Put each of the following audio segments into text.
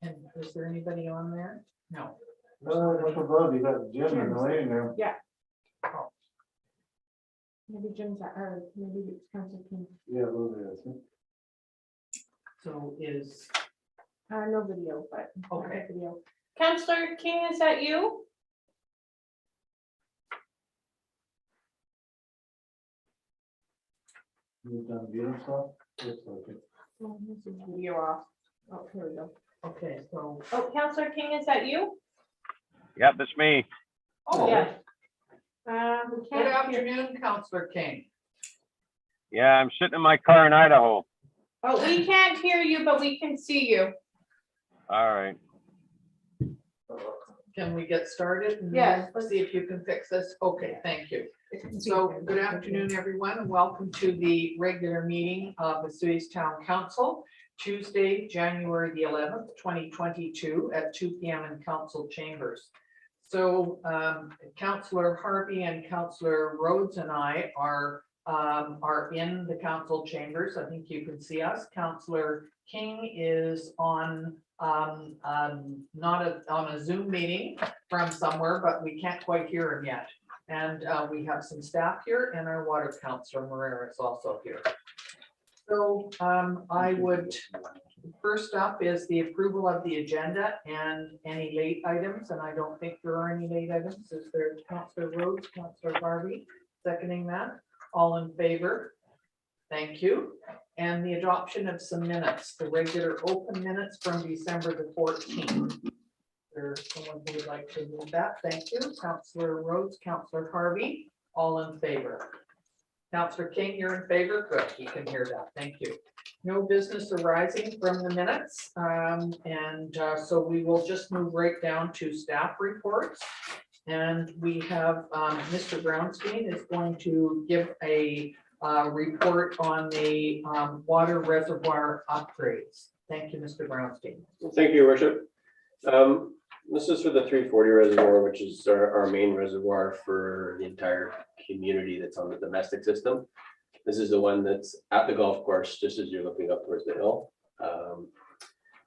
And is there anybody on there? No. Up above, you got Jim in the waiting room. Maybe Jim's at, or maybe it's Council King. Yeah, a little bit. So is, No video, but. Okay. Video. Councillor King, is that you? You've done beautiful stuff. Looks like it. Oh, this is video off. Oh, here we go. okay, so, Oh, Councillor King, is that you? Yep, that's me. oh, Yeah. We good can't hear. afternoon, Councillor King. Yeah, I'm sitting in my car in Idaho. Oh, we can't hear you, but we can see you. All right. Can we get started? and Yes. See if you can fix this. Okay, thank you. So good afternoon, everyone, and welcome to the regular meeting of the Vesuvius Town Council, Tuesday, January the 11th, 2022 at 2 p.m. in council chambers. So Councillor Harvey and Councillor Rhodes and I are in the council chambers. I think you can see us. Councillor King is on not on a Zoom meeting from somewhere, but we can't quite hear him yet. And we have some staff here, and our water councillor Marrera is also here. So I would, first up is the approval of the agenda and any late items, and I don't think there are any late items. Is there? Councillor Rhodes, Councillor Harvey, seconding that? All in favor? Thank you. And the adoption of some minutes, the regular open minutes from December the 14th. There's someone who would like to move that. Thank you. Councillor Rhodes, Councillor Harvey, all in favor. Councillor King, you're in favor? Good, you can hear that. Thank you. No business arising from the minutes. So we will just move right down to staff reports. And we have Mr. Brownstein is going to give a report on the water reservoir upgrades. Thank you, Mr. Brownstein. Thank you, Your Worship. This is for the 340 reservoir, which is our main reservoir for the entire community that's on the domestic system. This is the one that's at the golf course, just as you're looking up towards the hill.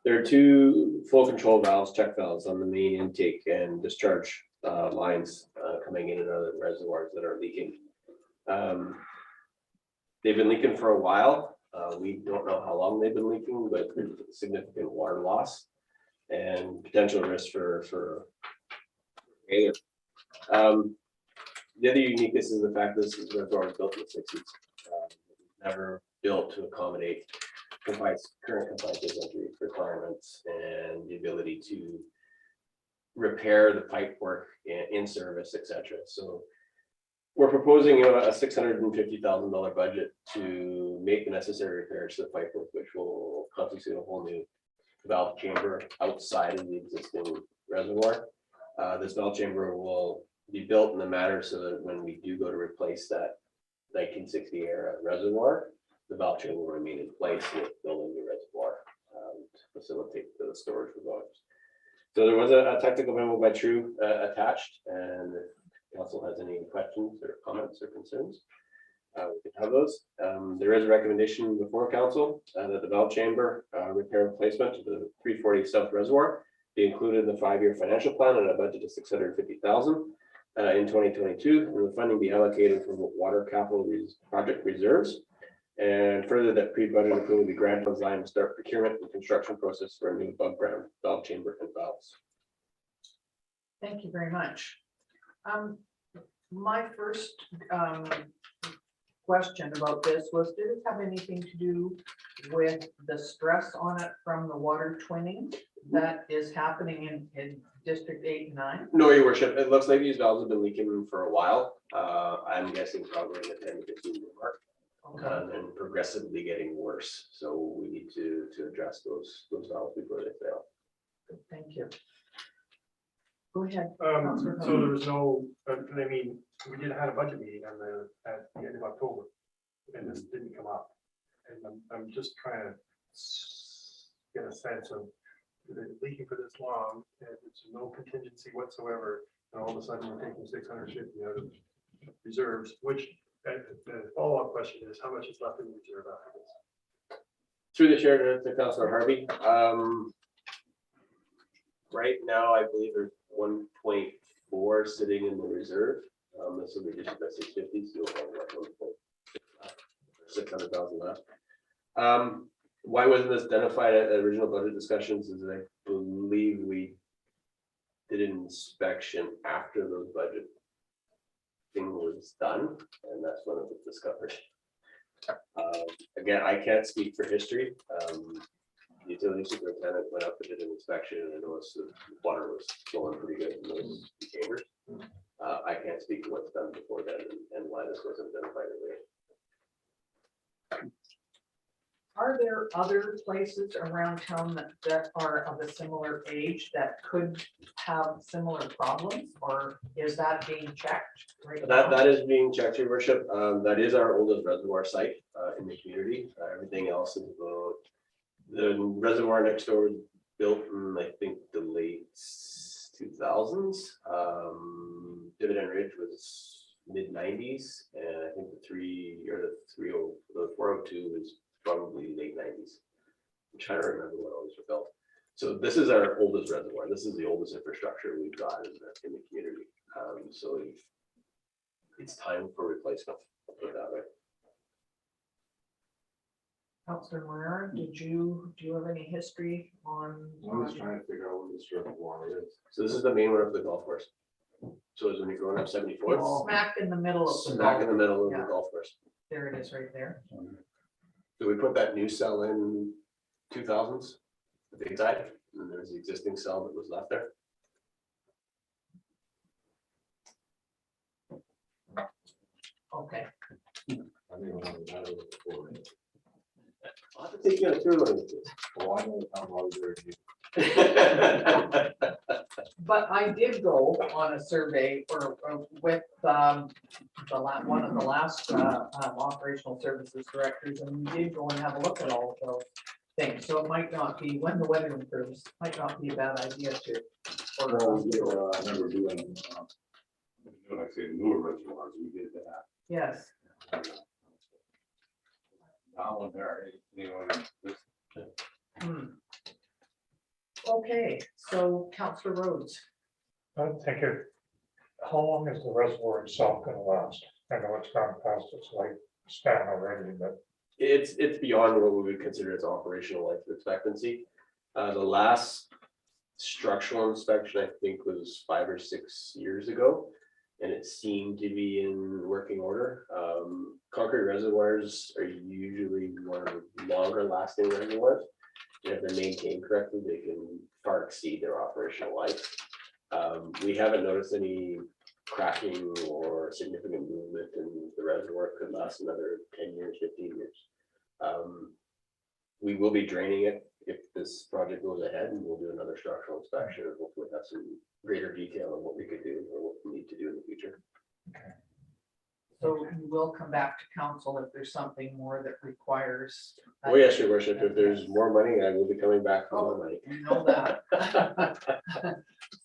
There are two flow control valves, check valves on the main intake and discharge lines coming in and out of the reservoirs that are leaking. They've been leaking for a while. We don't know how long they've been leaking, but there's significant water loss and potential risk for failure. The other uniqueness is the fact that this reservoir was built in the 60s. Never built to accommodate current compliance requirements and the ability to repair the pipe work in service, etc. So we're proposing a $650,000 budget to make the necessary repairs to the pipe work, which will constitute a whole new valve chamber outside of the existing reservoir. This valve chamber will be built in a manner so that when we do go to replace that 1960 era reservoir, the valve chamber will remain in place and build a new reservoir to facilitate the storage of volumes. So there was a technical memo by True attached, and if council has any questions or comments or concerns, we can have those. There is a recommendation before council that the valve chamber repair and replacement of the 340 South Reservoir be included in the 5-year financial plan and a budget of $650,000 in 2022, and the funding be allocated from water capital project reserves. And further, that pre-budget approval be granted design to start procurement and construction process for a new above ground valve chamber and valves. Thank you very much. My first question about this was, did it have anything to do with the stress on it from the water twinning that is happening in District 8 and 9? No, Your Worship. It looks like these valves have been leaking for a while. I'm guessing probably in the 10 to 15 year mark. And progressively getting worse. So we need to address those valves before they fail. Thank you. Go ahead. So there was no, I mean, we did have a budget meeting at the end of October, and this didn't come up. And I'm just trying to get a sense of the leaking for this long, and there's no contingency whatsoever, and all of a sudden we're taking 650 out of reserves, which the follow-up question is how much is left in reserve after this? Through the chair to Councillor Harvey. Right now, I believe there's 1.4 sitting in the reserve. This will be just about 650, so you'll have like 600,000 left. Why wasn't this identified at the original budget discussions? Is I believe we did an inspection after the budget thing was done, and that's when it was discovered. Again, I can't speak for history. The utility superintendent went up and did an inspection and noticed that the water was flowing pretty good in those chambers. I can't speak to what's done before then and why this wasn't identified earlier. Are there other places around town that are of a similar age that could have similar problems, or is that being checked right now? That is being checked, your worship. That is our oldest reservoir site in the community. Everything else is about, the reservoir next door was built in, I think, the late 2000s. Dividend Ridge was mid-90s, and I think the 402 is probably late 90s. I'm trying to remember when all these were built. So this is our oldest reservoir. This is the oldest infrastructure we've got in the community. So it's time for replacement. I'll put it that way. Councilor Moore, do you have any history on? I'm just trying to figure out what this reservoir is. So this is the main one of the golf course. So it's when you're going up 74th, It's smack in the middle of the smack in the golf. middle of Yeah. the golf course. There it is, right there. So we put that new cell in 2000s, the big side, and there's the existing cell that was left there. Okay, I think I know that was before. I'll have to take you on a tour one of these Oh, I know the town hall is very deep. days. but I did go on a survey with one of the last operational services directors, and we did go and have a look at all of those things. So it might not be, when the weather improves, might not be a bad idea to. I remember doing, when I say newer reservoirs, we did that. Yes, That one there, you know, this, hmm. Okay, so Councillor Rhodes, Thank you. How long is the reservoir itself gonna last? I know it's gone past its lifespan already, but It's beyond what we would consider as operational life expectancy. The last structural inspection, I think, was 5 or 6 years ago, and it seemed to be in working order. Concrete reservoirs are usually one of the longer lasting reservoirs. And if they're maintained correctly, they can far exceed their operational life. We haven't noticed any cracking or significant movement in the reservoir. Could last another 10 years, 15 years. We will be draining it if this project goes ahead, and we'll do another structural inspection and hopefully have some greater detail on what we could do or what we need to do in the future. so you will come back to council if there's something more that requires. Oh, yes, your worship, if there's more money, I will be coming back for more money. You know that.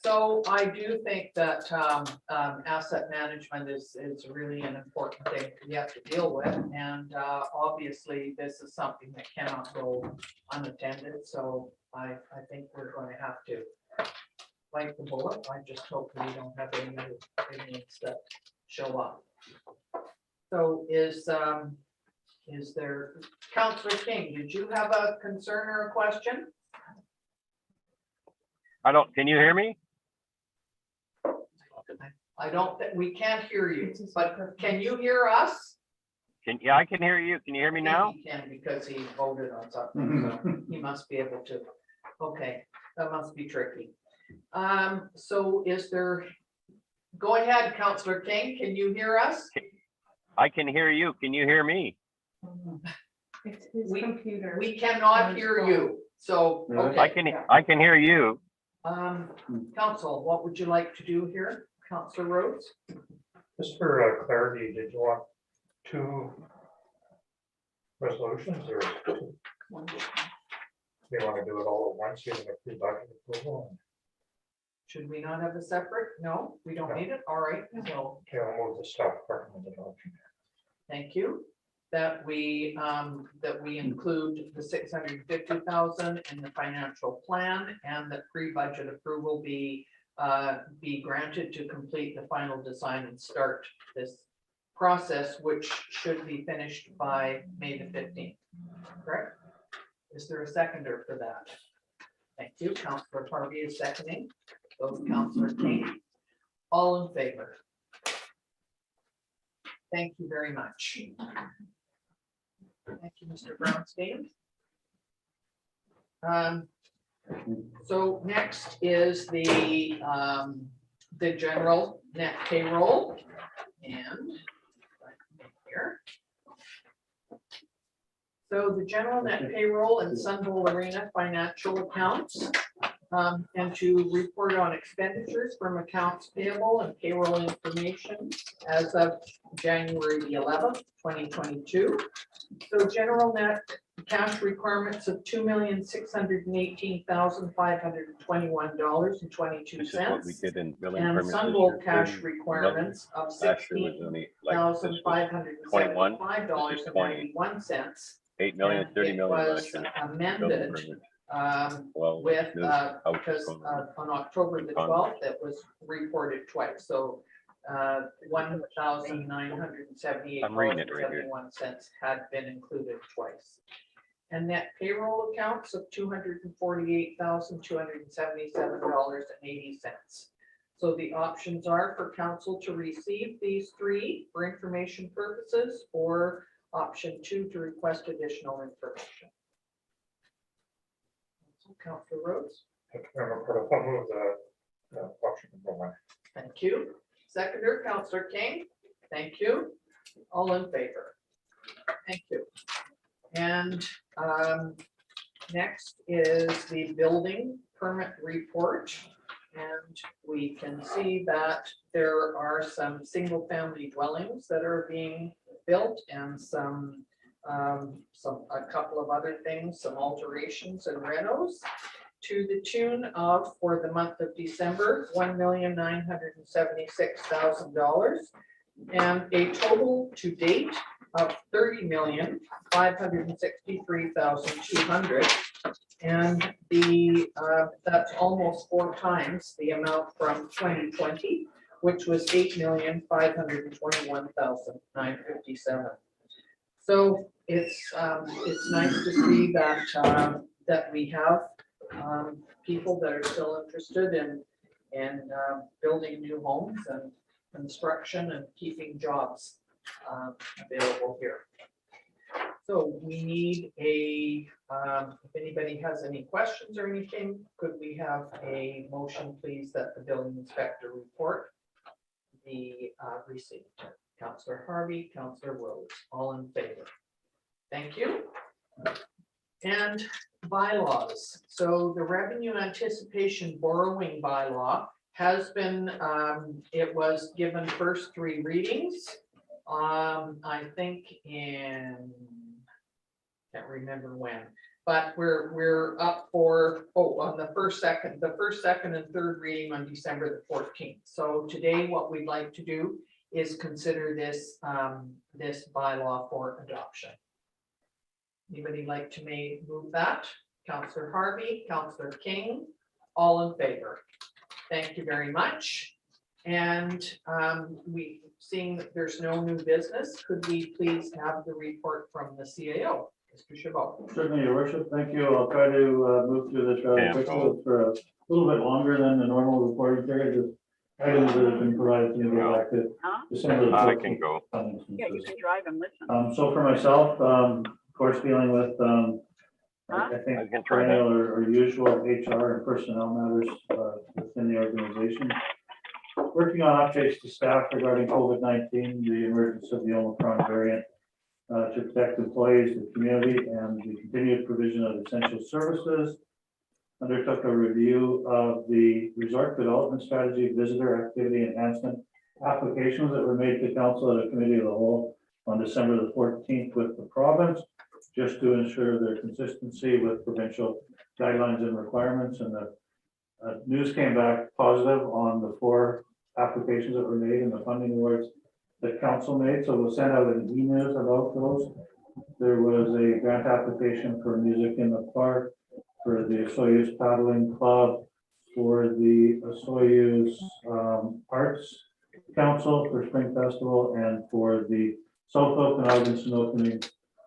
So I do think that asset management is really an important thing we have to deal with. And obviously, this is something that cannot go unattended. So I think we're going to have to bite the bullet. I just hope we don't have any other things that show up. So is there, Councillor King, did you have a concern or a question? Can you hear me? I don't, we can't hear you, but can you hear us? Yeah, I can hear you. Can you hear me now? He can, because he voted on something, so he must be able to. Okay, that must be tricky. So is there, go ahead, Councillor King, can you hear us? I can hear you. Can you hear me? It's his We- computer. We cannot hear you, so, Really? okay. I can hear you. Council, what would you like to do here? Councillor Rhodes? just for clarity, did you want 2 resolutions or do you want to do it all at once, using a pre-budget approval? Should we not have a separate? No, we don't need it. All right, so Okay, I'll move the staff recommended option. thank you. that we include the 650,000 in the financial plan, and that pre-budget approval be granted to complete the final design and start this process, which should be finished by May the 15th, correct? Is there a seconder for that? Thank you. Councillor Harvey is seconding. Both Councillor King. All in favor? Thank you very much. Thank you, Mr. Brownstein. So next is the general net payroll, and here. So the general net payroll and Sunbowl Arena financial accounts, and to report on expenditures from accounts payable and payroll information as of January the 11th, 2022. So general net cash requirements of $2,618,521.22. This is what we did in billing And permits this Sunbowl year, cash 30 requirements of Last year was only like, this was $16,575.91. 8 million, 30 million last year. Amended Building with, permits. This is how it's because going on. on October the 12th, it was reported twice, so $1,978.71 had been included twice. And net payroll accounts of $248,277.80. So the options are for council to receive these three for information purposes, or option 2 to request additional information. Councillor Rhodes. Thank you. Seconder, Councillor King. Thank you. All in favor. Thank you. And next is the building permit report. And we can see that there are some single family dwellings that are being built, and a couple of other things, some alterations and renos to the tune of, for the month of December, $1,976,000, and a total to date of $30,563,200. And that's almost 4 times the amount from 2020, which was $8,521,957. So it's nice to see that that we have people that are still interested in building new homes and construction and keeping jobs available here. So we need if anybody has any questions or anything, could we have a motion, please, that the building inspector report be received? Councillor Harvey, Councillor Rhodes, all in favor. Thank you. And bylaws. So the revenue anticipation borrowing bylaw has been, it was given first 3 readings. I think can't remember when, but we're up for, on the first, second, and third reading on December the 14th. So today, what we'd like to do is consider this this bylaw for adoption. Anybody like to move that? Councillor Harvey, Councillor King, all in favor. Thank you very much. And seeing that there's no new business, could we please have the report from the CAO, Mr. Chabot? Certainly, Your Worship. Thank you. I'll try to move through this rather quickly for a little bit longer than the normal reporting period. The items that have been provided to me go back to December. I can go. Yeah, you can drive and listen. So for myself, of course, dealing with, I think, perennial or usual HR and personnel matters within the organization. Working on updates to staff regarding COVID-19, the emergence of the Omicron variant, to protect employees, the community, and the continued provision of essential services. Undertook a review of the resort development strategy, visitor activity enhancement applications that were made to council at a committee of the whole on December the 14th with the province, just to ensure their consistency with provincial guidelines and requirements. And the news came back positive on the 4 applications that were made and the funding awards that council made, so we'll send out an email about those. There was a grant application for music in the park, for the Soyuz Paddling Club, for the Soyuz Arts Council for Spring Festival, and for the South Okanagan Opening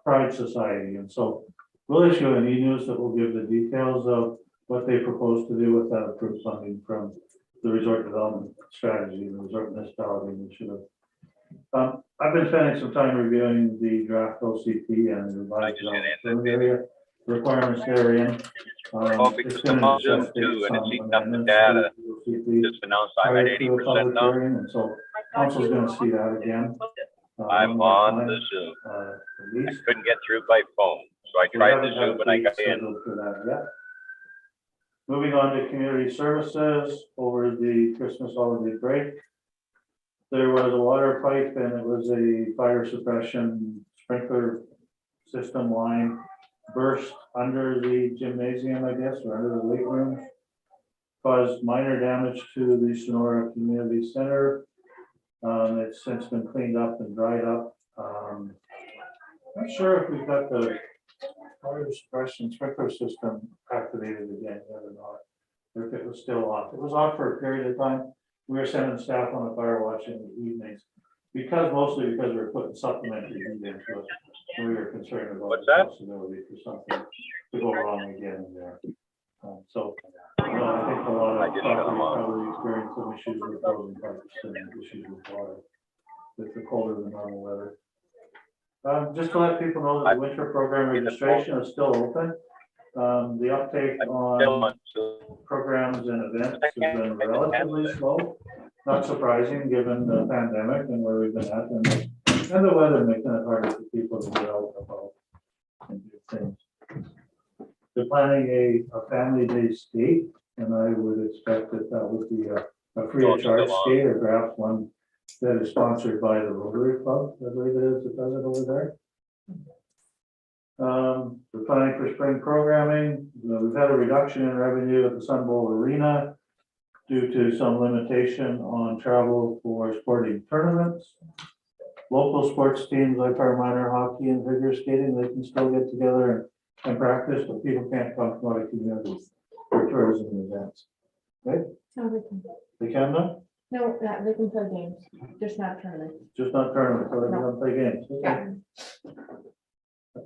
Pride Society. And so we'll issue an e-news that will give the details of what they propose to do with that approved funding from the resort development strategy, the resort municipality initiative. I've been spending some time reviewing the draft OCP and the revised development area requirements therein. Well, It's because gonna I'm on Zoom necessitate too, and it's some eating up the amendments data. to the OCP Just announced I'm at prior to a 80% public now. hearing, and so council's gonna see that again. I'm one more on time, the Zoom. at I least. couldn't get through by phone, so I We tried haven't the had Zoom and I a got date in. scheduled for that yet. Moving on to community services over the Christmas holiday break. There was a water pipe and it was a fire suppression sprinkler system line burst under the gymnasium, I guess, or under the weight room. Caused minor damage to the Sonora Community Center. It's since been cleaned up and dried up. Not sure if we've got the fire suppression sprinkler system activated again yet or not, or if it was still off. It was off for a period of time. We were sending staff on a fire watch in the evenings, mostly because we were putting supplementary heat into it. And we were concerned about What's the that? possibility for something to go wrong again in there. So, I think a lot I of just shut them properties off. probably experience some issues with frozen pipes and issues with water with the colder than normal weather. Just to let people know that the winter program registration is still open. The uptake Still on on Zoom. programs and events has been relatively slow. Not surprising, given the pandemic and where we've been at, and the weather making it harder for people to get out and about and do things. They're planning a family day skate, and I would expect that that would be a free of charge skate, or perhaps one that is sponsored by the Rotary Club, I believe it is, that does it over there. We're planning for spring programming. We've had a reduction in revenue at the Sun Bowl Arena due to some limitation on travel for sporting tournaments. Local sports teams like our minor hockey and figure skating, they can still get together and practice, but people can't come from other communities for tourism events. No, they can, They can though, no, they can play games, just not tournaments. just not tournaments, so they don't play games. Okay. Yeah.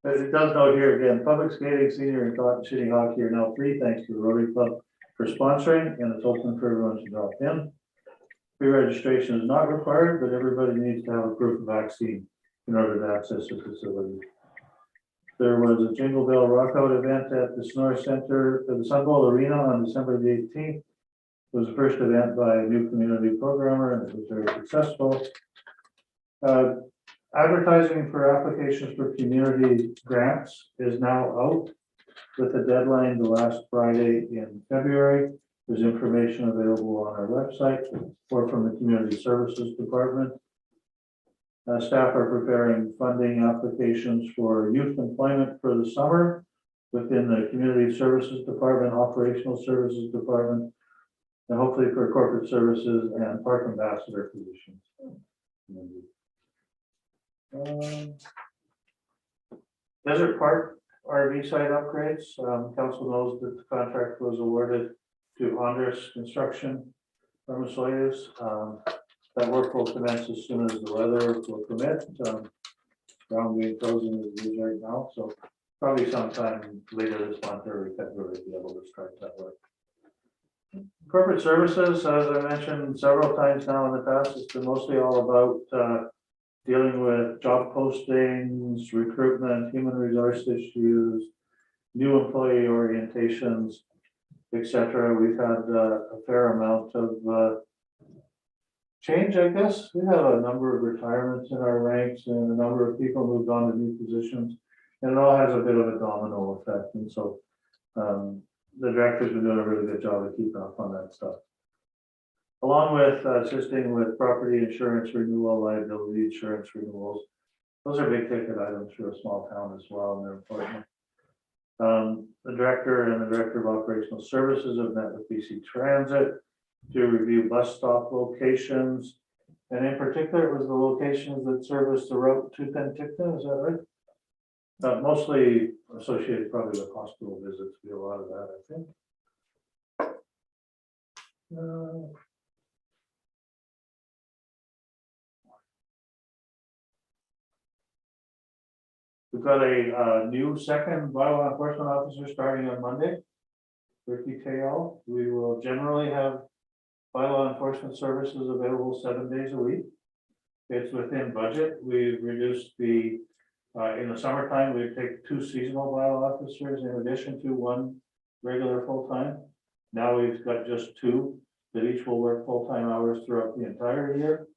As it does note here again, public skating, senior and Cotton City hockey are now free thanks to the Rotary Club for sponsoring, and it's open for everyone to drop in. Pre-registration is not required, but everybody needs to have a proof of vaccine in order to access the facility. There was a Jingle Bell Rockout event at the Sonora Center, the Sun Bowl Arena on December the 18th. It was the first event by a new community programmer, and it was very successful. Advertising for applications for community grants is now out with a deadline the last Friday in February. There's information available on our website or from the Community Services Department. Staff are preparing funding applications for youth employment for the summer within the Community Services Department, Operational Services Department, and hopefully for corporate services and park ambassador positions. Desert Park RV site upgrades. Council knows that the contract was awarded to Andres Construction from Soyuz. That work will commence as soon as the weather will permit. Ground being frozen as it is right now, so probably sometime later this month or February to be able to start that work. Corporate services, as I mentioned several times now in the past, it's been mostly all about dealing with job postings, recruitment, human resource issues, new employee orientations, etc. We've had a fair amount of change, I guess. We have a number of retirements in our ranks and a number of people moved on to new positions, and it all has a bit of a domino effect. And so the director's been doing a really good job of keeping up on that stuff. Along with assisting with property insurance renewal, liability insurance renewals. Those are big ticket items for a small town as well, and they're important. The director and the director of operational services have met with BC Transit to review bus stop locations And in particular, it was the locations that service the route to Penticton, is that right? Mostly associated probably with hospital visits, be a lot of that, I think. We've got a new second bylaw enforcement officer starting on Monday. Ricky Teal. We will generally have bylaw enforcement services available 7 days a week. It's within budget. We've reduced the, in the summertime, we take 2 seasonal bylaw officers in addition to 1 regular full-time. Now we've got just 2 that each will work full-time hours throughout the entire year,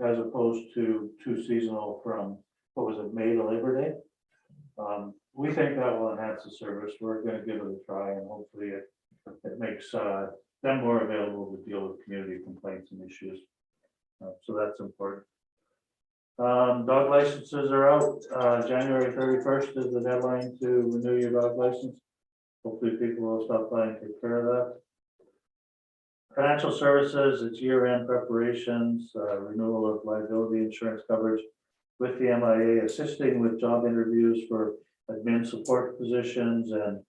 as opposed to 2 seasonal from, what was it, May to Labor Day. We think that will enhance the service. We're going to give it a try, and hopefully it makes them more available to deal with community complaints and issues. So that's important. Dog licenses are out. January 31st is the deadline to renew your dog license. Hopefully people will stop by and take care of that. Financial services, it's year-end preparations, renewal of liability insurance coverage with the MIA, assisting with job interviews for admin support positions, and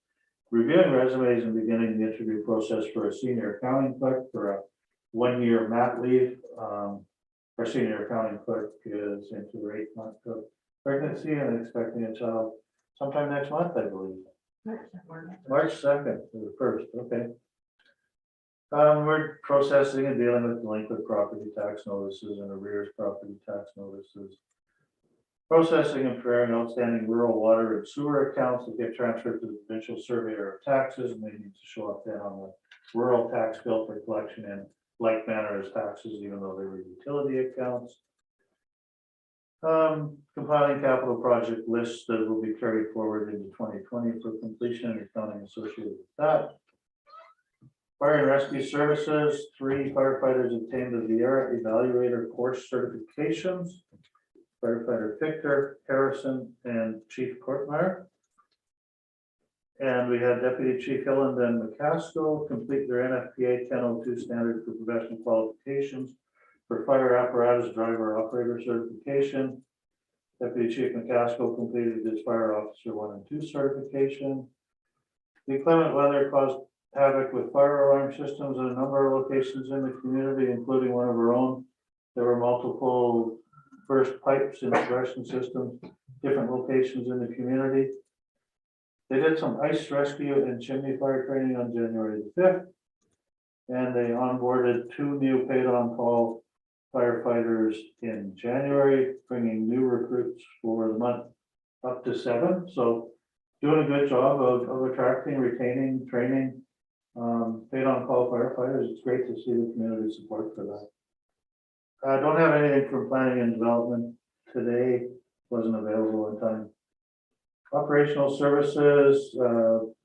reviewing resumes and beginning the interview process for a senior accounting clerk for a 1-year mat leave. Our senior accounting clerk is into her 8th month of pregnancy and expecting a child sometime next month, I believe. March 2nd, the 1st, okay. We're processing and dealing with delinquent property tax notices and arrears property tax notices. Processing and preparing outstanding rural water and sewer accounts that get transferred to the provincial surveyor of taxes, and they need to show up then on the rural tax bill for collection in like manner as taxes, even though they were utility accounts. Compiling capital project lists that will be carried forward into 2020 for completion and accounting associated with that. Fire and rescue services, 3 firefighters obtained the Vieira evaluator course certifications. Firefighter Victor Harrison and Chief Courtmeyer. And we had Deputy Chief Hilland and McCaskill complete their NFPA 1002 standard for professional qualifications for fire apparatus driver operator certification. Deputy Chief McCaskill completed his fire officer 1 and 2 certification. The inclement weather caused havoc with fire alarm systems in a number of locations in the community, including one of our own. There were multiple burst pipes and suppression systems, different locations in the community. They did some ice rescue and chimney fire training on January the 5th. And they onboarded 2 new paid on call firefighters in January, bringing new recruits for the month up to 7. So doing a good job of attracting, retaining, training paid on call firefighters. It's great to see the community support for that. I don't have anything from planning and development today, wasn't available in time. Operational services,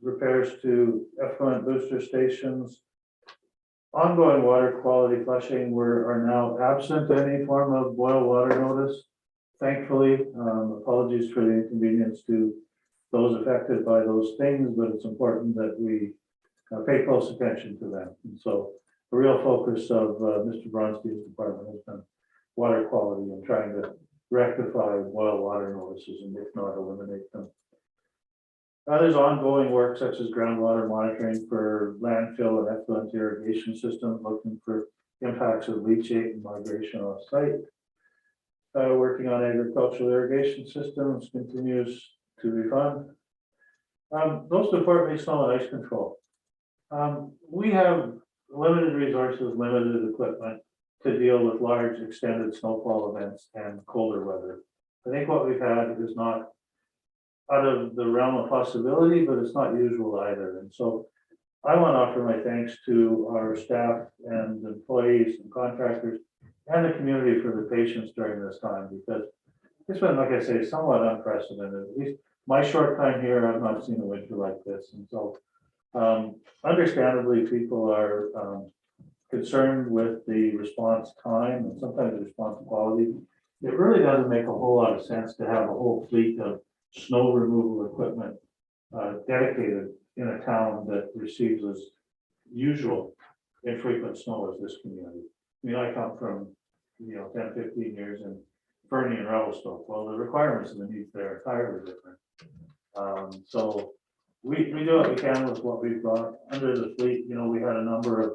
repairs to effluent booster stations. Ongoing water quality flushing are now absent any form of boil water notice. Thankfully, apologies for the inconvenience to those affected by those things, but it's important that we pay close attention to them. And so the real focus of Mr. Bronstein's department has been water quality and trying to rectify boil water notices and if not eliminate them. There's ongoing work such as groundwater monitoring for landfill and effluent irrigation systems, looking for impacts of leachate and migration off site. Working on agricultural irrigation systems continues to be fun. Most importantly, snow and ice control. We have limited resources, limited equipment to deal with large extended snowfall events and colder weather. I think what we've had is not out of the realm of possibility, but it's not usual either. And so I want to offer my thanks to our staff and employees and contractors and the community for the patience during this time, because it's been, like I say, somewhat unprecedented. At least my short time here, I've not seen a winter like this. And so understandably, people are concerned with the response time and sometimes the response quality. It really doesn't make a whole lot of sense to have a whole fleet of snow removal equipment dedicated in a town that receives as usual infrequent snow as this community. I mean, I come from 10, 15 years in Fernie and Revelstoke. Well, the requirements and the needs there are entirely different. So we do what we can with what we've got under the fleet. We had a number of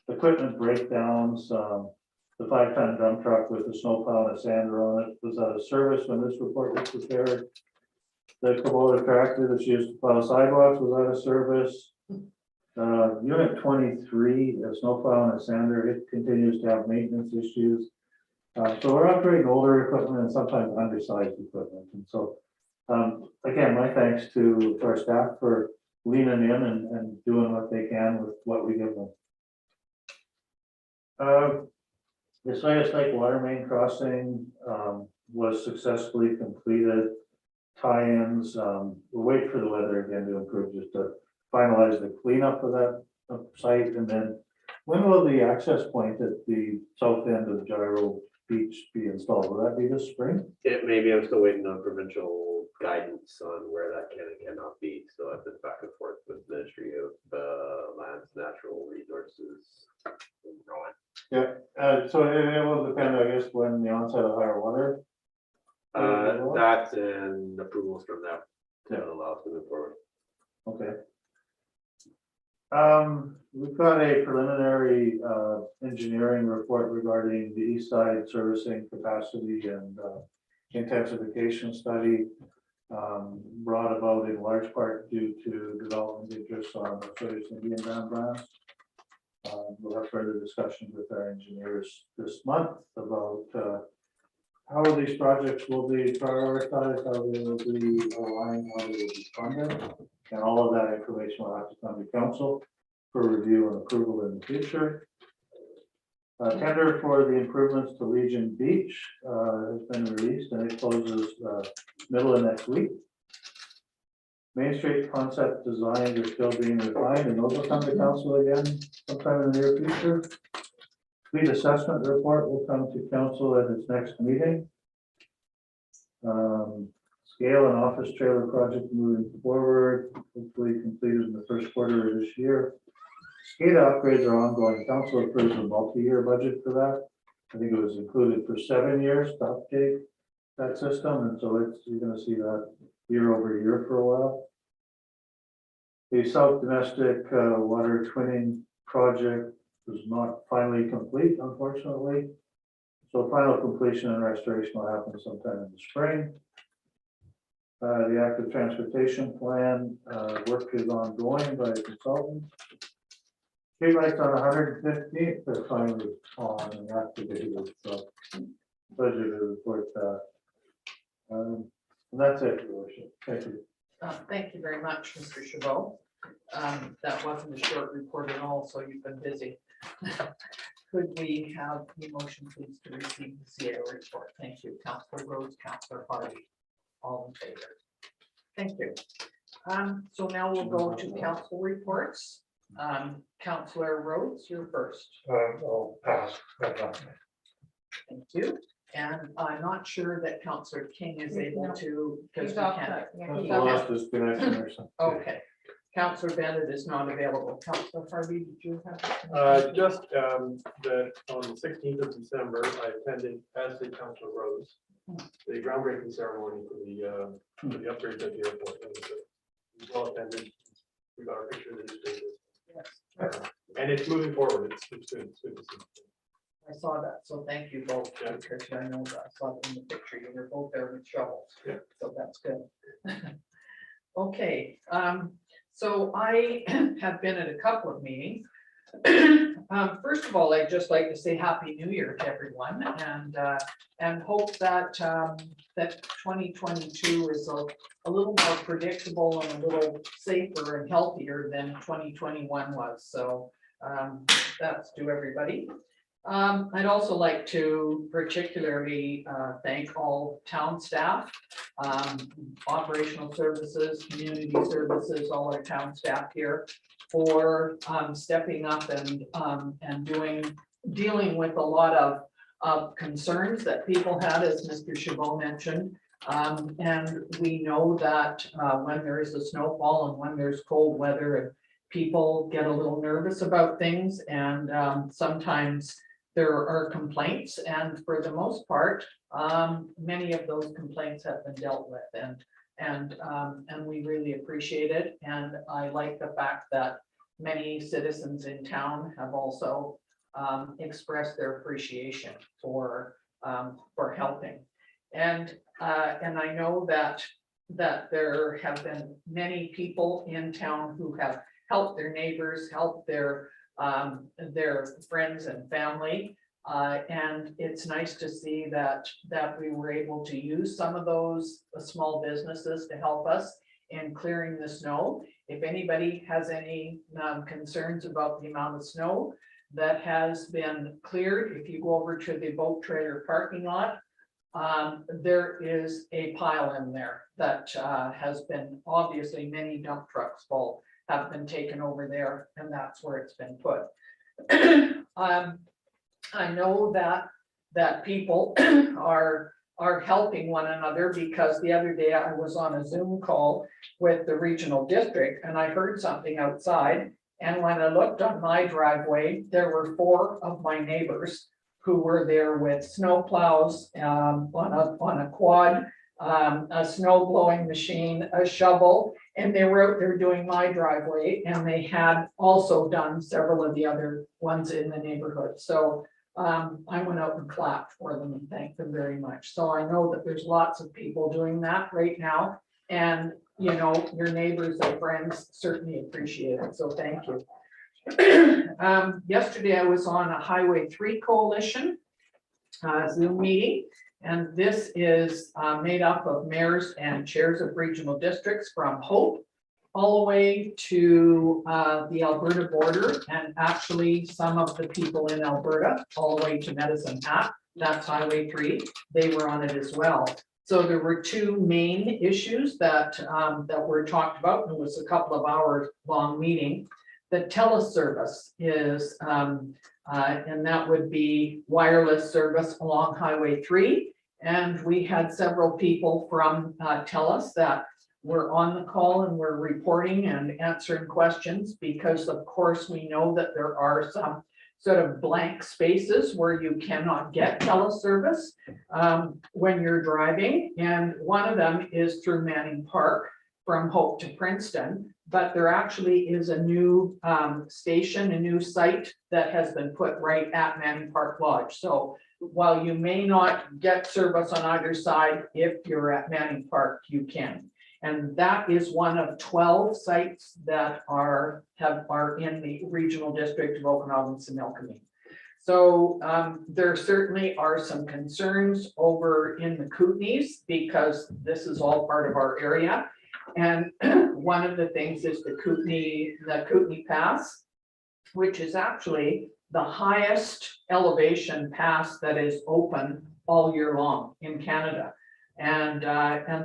equipment breakdowns. The 5-ton dump truck with the snowplow and a sander on it was out of service when this report was prepared. The Kubota tractor that's used to plow sidewalks was out of service. Unit 23, a snowplow and a sander, it continues to have maintenance issues. So we're operating older equipment and sometimes undersized equipment. And so, again, my thanks to our staff for leaning in and doing what they can with what we give them. The Science Lake water main crossing was successfully completed. Tie-ins, we're waiting for the weather again to improve, just to finalize the cleanup of that site. And then when will the access point at the south end of Gyro Beach be installed? Will that be this spring? Maybe I'm still waiting on provincial guidance on where that can and cannot be. So I've been back and forth with Ministry of Lands, Natural Resources. Yeah, so it will depend, I guess, when the onset of higher water. That's and approvals from them to allow us to move forward. Okay. We've got a preliminary engineering report regarding the east side servicing capacity and intensification study, brought about in large part due to development interests on the British Indian Dam branch. We'll have further discussions with our engineers this month about how these projects will be prioritized, how they will be aligned, how they will be funded, and all of that information will have to come to council for review and approval in the future. Tender for the improvements to Legion Beach has been released and it closes middle of next week. Main Street concept designs are still being refined and those will come to council again sometime in the near future. Fleet assessment report will come to council at its next meeting. Scale and office trailer project moving forward, hopefully completed in the first quarter of this year. Scada upgrades are ongoing. Council approves a multi-year budget for that. I think it was included for 7 years to update that system, and so you're going to see that year over year for a while. The South Domestic water twinning project was not finally complete, unfortunately. So final completion and restoration will happen sometime in the spring. The active transportation plan work is ongoing by a consultant. Streetlights on 115th, they're finally on and activated. So pleasure to report that. And that's it, Your Worship. Thank you. Thank you very much, Mr. Chabot. That wasn't a short report at all, so you've been busy. Could we have the motion, please, to receive the CAO report? Thank you, Councillor Rhodes, Councillor Harvey, all in favor. Thank you. So now we'll go to council reports. Councillor Rhodes, you're first. I'll pass. Thank you. And I'm not sure that Councillor King is able to, because He's we off can't. track. Yeah, he's That's the off. last disconnection or something. Okay. Councillor Bennett is not available. Councillor Harvey, did you have? Just that on the 16th of December, I attended, as did Councilor Rose, the groundbreaking ceremony for the upgrades at the airport. And it was well attended. We got our picture of the newspapers. And it's moving forward. It's good. It's good to see. I saw that, so thank you both, Yeah. because I know that I saw it in the picture, you were both there with shovels. Yeah. So that's good. Okay, so I have been at a couple of meetings. First of all, I'd just like to say Happy New Year to everyone and hope that that 2022 is a little more predictable and a little safer and healthier than 2021 was. So that's to everybody. I'd also like to particularly thank all town staff, operational services, community services, all our town staff here for stepping up and dealing with a lot of concerns that people had, as Mr. Chabot mentioned. And we know that when there is a snowfall and when there's cold weather, people get a little nervous about things, and sometimes there are complaints, and for the most part, many of those complaints have been dealt with, and we really appreciate it. And I like the fact that many citizens in town have also expressed their appreciation for helping. And I know that there have been many people in town who have helped their neighbors, helped their friends and family. And it's nice to see that we were able to use some of those small businesses to help us in clearing the snow. If anybody has any concerns about the amount of snow that has been cleared, if you go over to the boat trailer parking lot, there is a pile in there that has been, obviously many dump trucks full have been taken over there, and that's where it's been put. I know that people are helping one another, because the other day I was on a Zoom call with the regional district and I heard something outside. And when I looked on my driveway, there were 4 of my neighbors who were there with snow plows on a quad, a snow blowing machine, a shovel, and they were out there doing my driveway, and they had also done several of the other ones in the neighborhood. So I went out and clapped for them and thanked them very much. So I know that there's lots of people doing that right now, and you know, your neighbors and friends certainly appreciate it. So thank you. Yesterday I was on a Highway 3 Coalition Zoom meeting, and this is made up of mayors and chairs of regional districts from Hope all the way to the Alberta border, and actually some of the people in Alberta all the way to Medicine Hat. That's Highway 3. They were on it as well. So there were 2 main issues that were talked about, and it was a couple of hours long meeting. The teleservice is, and that would be wireless service along Highway 3. And we had several people from TELUS that were on the call and were reporting and answering questions, because of course we know that there are some sort of blank spaces where you cannot get teleservice when you're driving. And one of them is through Manning Park from Hope to Princeton, but there actually is a new station, a new site that has been put right at Manning Park Lodge. So while you may not get service on either side, if you're at Manning Park, you can. And that is one of 12 sites that are in the regional district of Okanagan and Similkameen. So there certainly are some concerns over in the Kootenays, because this is all part of our area. And one of the things is the Kootenai Pass, which is actually the highest elevation pass that is open all year long in Canada. And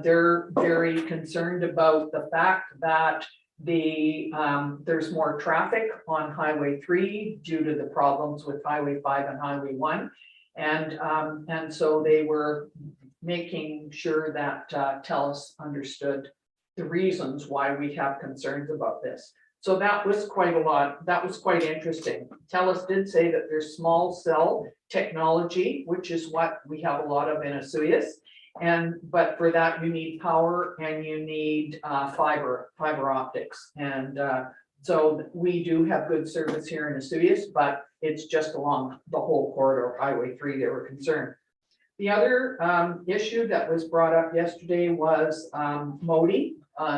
they're very concerned about the fact that there's more traffic on Highway 3 due to the problems with Highway 5 and Highway 1. And so they were making sure that TELUS understood the reasons why we have concerns about this. So that was quite a lot. That was quite interesting. TELUS did say that there's small cell technology, which is what we have a lot of in Osoyoos. But for that you need power and you need fiber optics. And so we do have good service here in Osoyoos, but it's just along the whole corridor of Highway 3 they were concerned. The other issue that was brought up yesterday was MODI,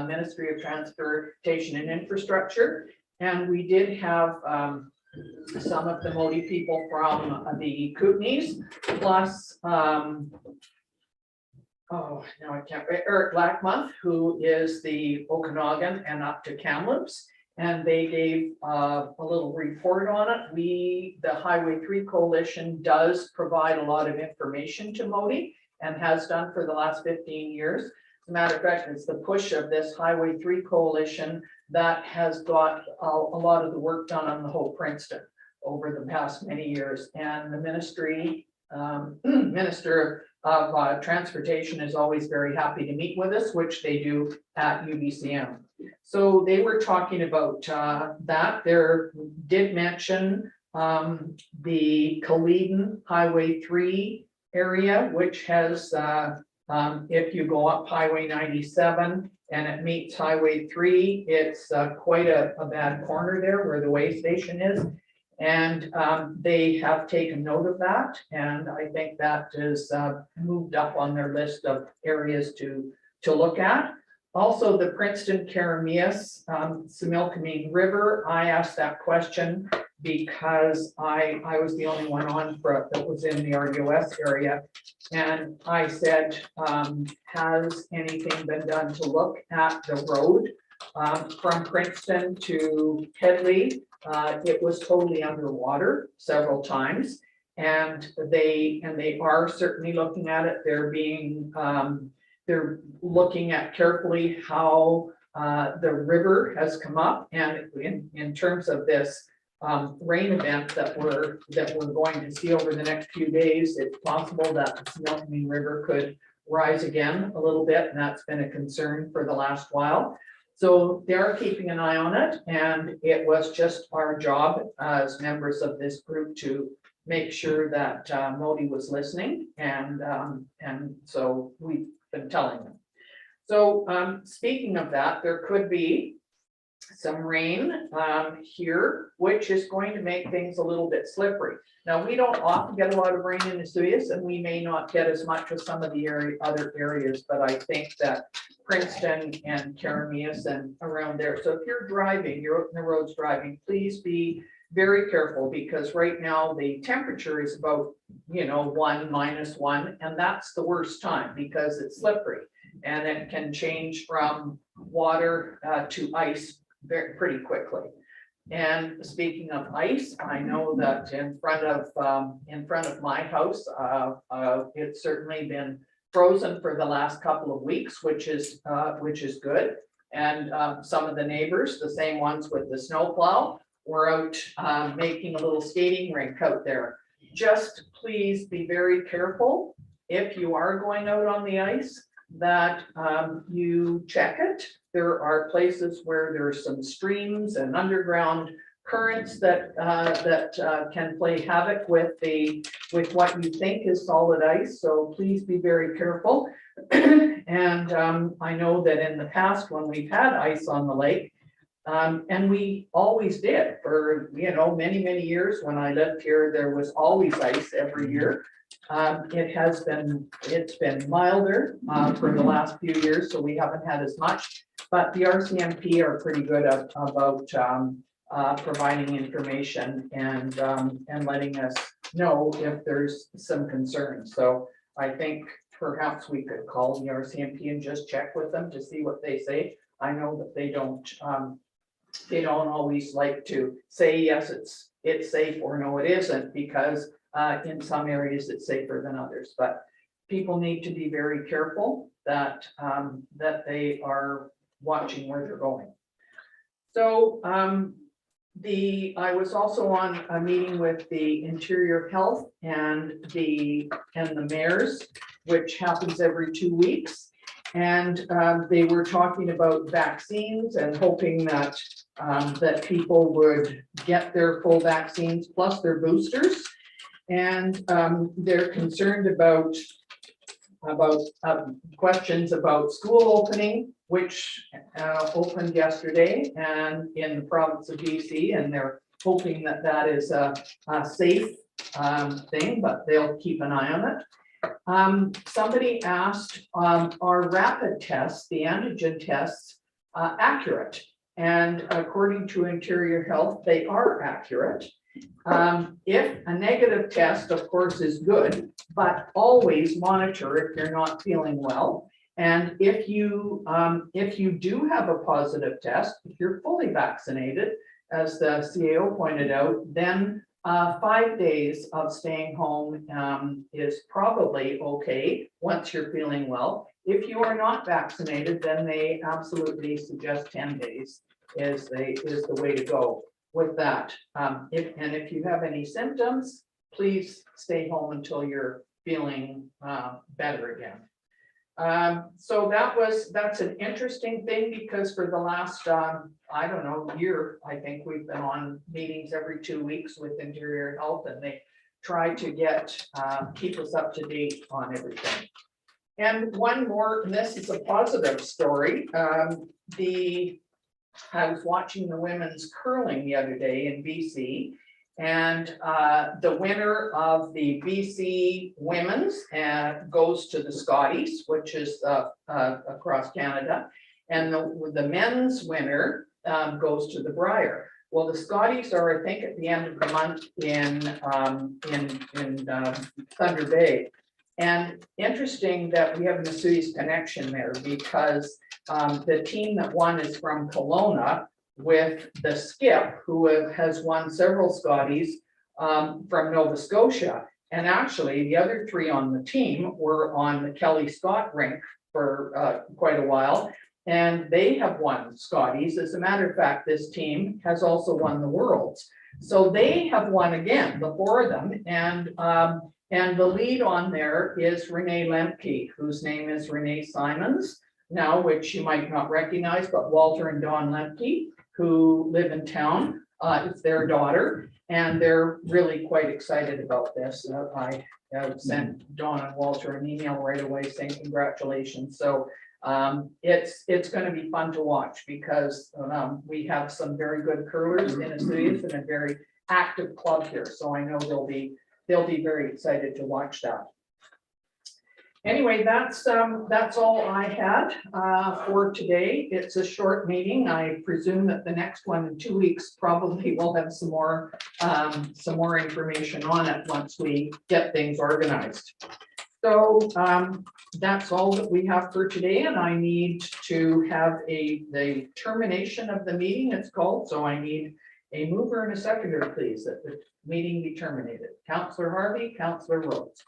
Ministry of Transportation and Infrastructure. And we did have some of the MODI people from the Kootenays, plus Eric Blackmonth, who is the Okanagan and up to Kamloops, and they gave a little report on it. The Highway 3 Coalition does provide a lot of information to MODI and has done for the last 15 years. As a matter of fact, it's the push of this Highway 3 Coalition that has got a lot of the work done on the whole Princeton over the past many years. And the ministry, Minister of Transportation is always very happy to meet with us, which they do at UBCM. So they were talking about that. There did mention the Kootenai Highway 3 area, which has, if you go up Highway 97 and it meets Highway 3, it's quite a bad corner there where the way station is. And they have taken note of that, and I think that is moved up on their list of areas to look at. Also, the Princeton Karameas, Similkameen River, I asked that question because I was the only one on for that was in the RDOS area. And I said, has anything been done to look at the road from Princeton to Headley? It was totally underwater several times, and they are certainly looking at it. They're looking at carefully how the river has come up, and in terms of this rain event that we're going to see over the next few days, it's possible that the Similkameen River could rise again a little bit, and that's been a concern for the last while. So they're keeping an eye on it, and it was just our job as members of this group to make sure that Modi was listening, and so we've been telling them. So speaking of that, there could be some rain here, which is going to make things a little bit slippery. Now, we don't often get a lot of rain in Vesuvius, and we may not get as much as some of the other areas, but I think that Princeton and Karameas and around there. So if you're driving, you're out in the roads driving, please be very careful, because right now the temperature is about, 1, -1, and that's the worst time because it's slippery and it can change from water to ice pretty quickly. And speaking of ice, I know that in front of my house, it's certainly been frozen for the last couple of weeks, which is good. And some of the neighbors, the same ones with the snowplow, were out making a little skating rink out there. Just please be very careful if you are going out on the ice, that you check it. There are places where there's some streams and underground currents that can play havoc with what you think is solid ice. So please be very careful. And I know that in the past, when we've had ice on the lake, and we always did for many years. When I lived here, there was always ice every year. It's been milder for the last few years, so we haven't had as much. But the RCMP are pretty good about providing information and letting us know if there's some concerns. So I think perhaps we could call the RCMP and just check with them to see what they say. I know that they don't always like to say yes, it's safe, or no, it isn't, because in some areas it's safer than others. But people need to be very careful that they are watching where they're going. So I was also on a meeting with the Interior Health and the mayors, which happens every 2 weeks. And they were talking about vaccines and hoping that people would get their full vaccines plus their boosters. And they're concerned about questions about school opening, which opened yesterday and in the province of BC, and they're hoping that is a safe thing, but they'll keep an eye on it. Somebody asked, are rapid tests, the antigen tests, accurate? And according to Interior Health, they are accurate. If a negative test, of course, is good, but always monitor if you're not feeling well. And if you do have a positive test, if you're fully vaccinated, as the CAO pointed out, then 5 days of staying home is probably okay once you're feeling well. If you are not vaccinated, then they absolutely suggest 10 days is the way to go with that. If you have any symptoms, please stay home until you're feeling better again. So that's an interesting thing, because for the last I don't know, year, I think we've been on meetings every 2 weeks with Interior Health, and they try to keep us up to date on everything. And one more, and this is a positive story. I was watching the women's curling the other day in BC, and the winner of the BC women's goes to the Scotties, which is across Canada, and the men's winner goes to the Brier. Well, the Scotties are, I think, at the end of the month in Thunder Bay. And interesting that we have an Vesuvius connection there, because the team that won is from Kelowna, with the skip, who has won several Scotties from Nova Scotia. And actually, the other three on the team were on the Kelly Scott rink for quite a while, and they have won Scotties. As a matter of fact, this team has also won the Worlds. So they have won again, the four of them, and the lead on there is Renee Lemke, whose name is Renee Simons now, which you might not recognize, but Walter and Dawn Lemke, who live in town, it's their daughter, and they're really quite excited about this. I sent Dawn and Walter an email right away saying congratulations. So it's going to be fun to watch, because we have some very good curlers in Vesuvius and a very active club here. So I know they'll be very excited to watch that. Anyway, that's all I had for today. It's a short meeting. I presume that the next one in 2 weeks probably will have some more information on it once we get things organized. So that's all that we have for today, and I need to have the termination of the meeting, it's called. So I need a mover and a seconder, please, that the meeting be terminated. Councillor Harvey, Councillor Rhodes.